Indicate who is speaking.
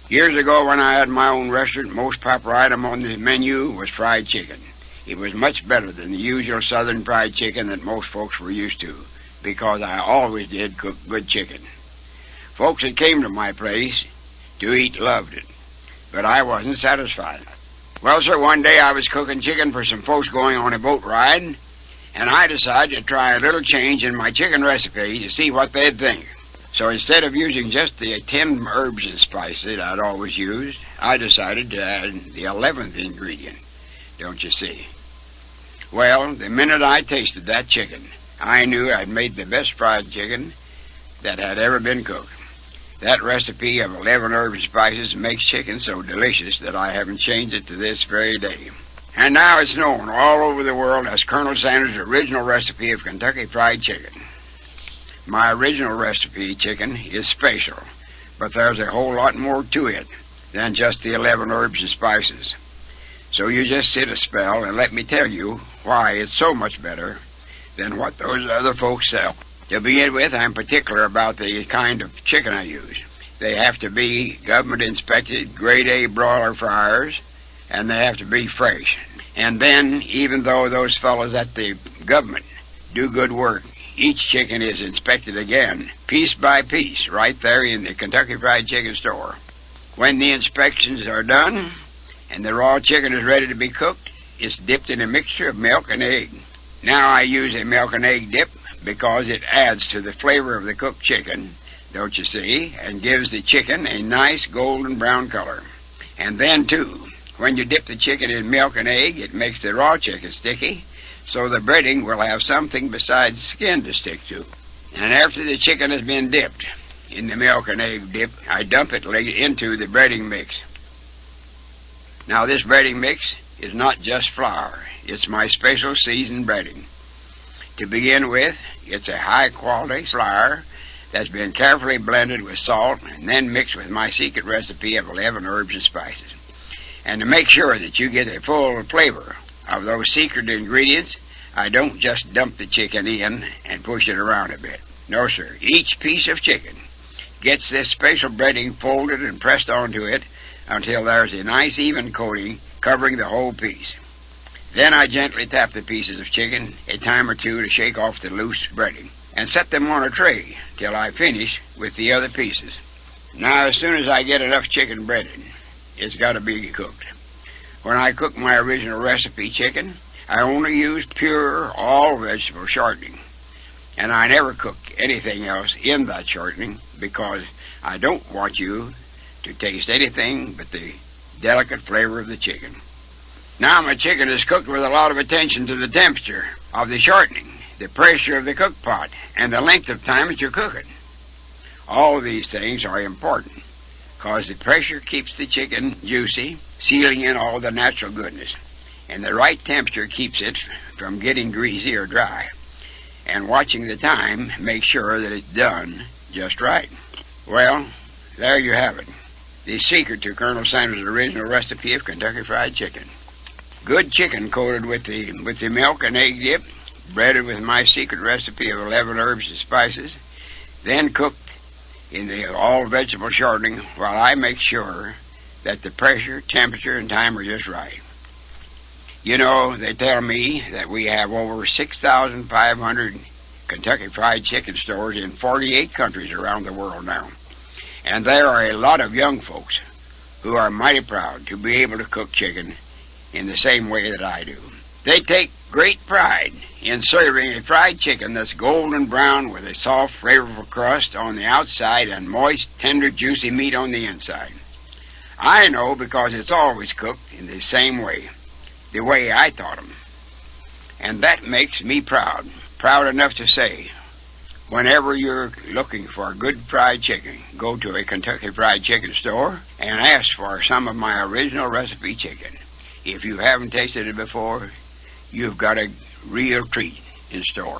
Speaker 1: Years ago when I had my own restaurant, most popular item on the menu was fried chicken. It was much better than the usual southern fried chicken that most folks were used to, because I always did cook good chicken. Folks that came to my place to eat loved it, but I wasn't satisfied. Well, sir, one day I was cooking chicken for some folks going on a boat ride, and I decided to try a little change in my chicken recipe to see what they'd think. So instead of using just the 10 herbs and spices I'd always used, I decided to add the 11th ingredient, don't you see? Well, the minute I tasted that chicken, I knew I'd made the best fried chicken that had ever been cooked. That recipe of 11 herbs and spices makes chicken so delicious that I haven't changed it to this very day. And now it's known all over the world as Colonel Sanders' original recipe of Kentucky Fried Chicken. My original recipe chicken is special, but there's a whole lot more to it than just the 11 herbs and spices. So you just sit a spell and let me tell you why it's so much better than what those other folks sell. To begin with, I'm particular about the kind of chicken I use. They have to be government-inspected, grade A broiler fryers, and they have to be fresh. And then, even though those fellows at the government do good work, each chicken is inspected again, piece by piece, right there in the Kentucky Fried Chicken store. When the inspections are done and the raw chicken is ready to be cooked, it's dipped in a mixture of milk and egg. Now I use a milk and egg dip because it adds to the flavor of the cooked chicken, don't you see, and gives the chicken a nice golden brown color. And then, too, when you dip the chicken in milk and egg, it makes the raw chicken sticky, so the breading will have something besides skin to stick to. And after the chicken has been dipped in the milk and egg dip, I dump it into the breading mix. Now, this breading mix is not just flour. It's my special seasoned breading. To begin with, it's a high-quality flour that's been carefully blended with salt and then mixed with my secret recipe of 11 herbs and spices. And to make sure that you get a full flavor of those secret ingredients, I don't just dump the chicken in and push it around a bit. No, sir. Each piece of chicken gets this special breading folded and pressed onto it until there's a nice even coating covering the whole piece. Then I gently tap the pieces of chicken a time or two to shake off the loose breading and set them on a tray till I finish with the other pieces. Now, as soon as I get enough chicken breaded, it's got to be cooked. When I cook my original recipe chicken, I only use pure all-vegetable shortening, and I never cook anything else in that shortening because I don't want you to taste anything but the delicate flavor of the chicken. Now my chicken is cooked with a lot of attention to the temperature of the shortening, the pressure of the cook pot, and the length of time that you're cooking. All of these things are important because the pressure keeps the chicken juicy, sealing in all the natural goodness, and the right temperature keeps it from getting greasy or dry. And watching the time makes sure that it's done just right. Well, there you have it, the secret to Colonel Sanders' original recipe of Kentucky Fried Chicken. Good chicken coated with the milk and egg dip, breaded with my secret recipe of 11 herbs and spices, then cooked in the all-vegetable shortening while I make sure that the pressure, temperature, and time are just right. You know, they tell me that we have over 6,500 Kentucky Fried Chicken stores in 48 countries around the world now. And there are a lot of young folks who are mighty proud to be able to cook chicken in the same way that I do. They take great pride in serving a fried chicken that's golden brown with a soft, flavorful crust on the outside and moist, tender, juicy meat on the inside. I know because it's always cooked in the same way, the way I taught them. And that makes me proud enough to say, whenever you're looking for good fried chicken, go to a Kentucky Fried Chicken store and ask for some of my original recipe chicken. If you haven't tasted it before, you've got a real treat in store.